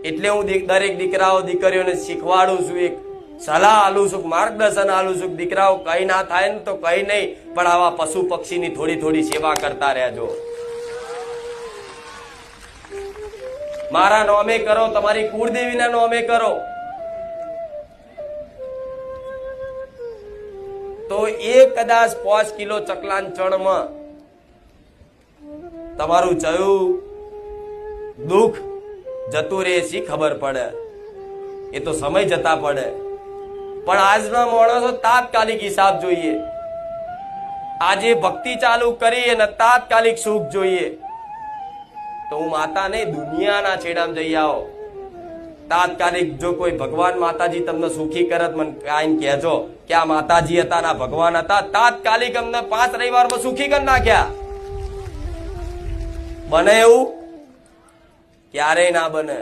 એટલે હું દરેક દીકરાઓ દીકરીઓને શીખવાડું છું, એક સલાહ આલું છું, માર્ગદર્શન આલું છું. દીકરાઓ કઈ ના થાય ને તો કઈ નહીં, પણ આવા પશુ પક્ષીની થોડી થોડી સેવા કરતા રહેજો. મારા નોમે કરો, તમારી કુળદેવીના નોમે કરો, તો એક કદાચ 5 કિલો ચકલાન ચણમાં તમારું ચયું દુઃખ જતું રહે શી ખબર પડે, એ તો સમય જતા પડે. પણ આજના માણસો તાત્કાલિક હિસાબ જોઈએ. આજે ભક્તિ ચાલુ કરી અને તાત્કાલિક સુખ જોઈએ, તો હું માતા નહીં દુનિયાના છેડામાં જઈ આવો. તાત્કાલિક જો કોઈ ભગવાન માતાજી તમને સુખી કરત, મને આઈને કહેજો કે આ માતાજી હતા ના ભગવાન હતા, તાત્કાલિક અમને 5 રવિવારમાં સુખી કરી નાખ્યા. બને એવું ક્યારેય ના બને.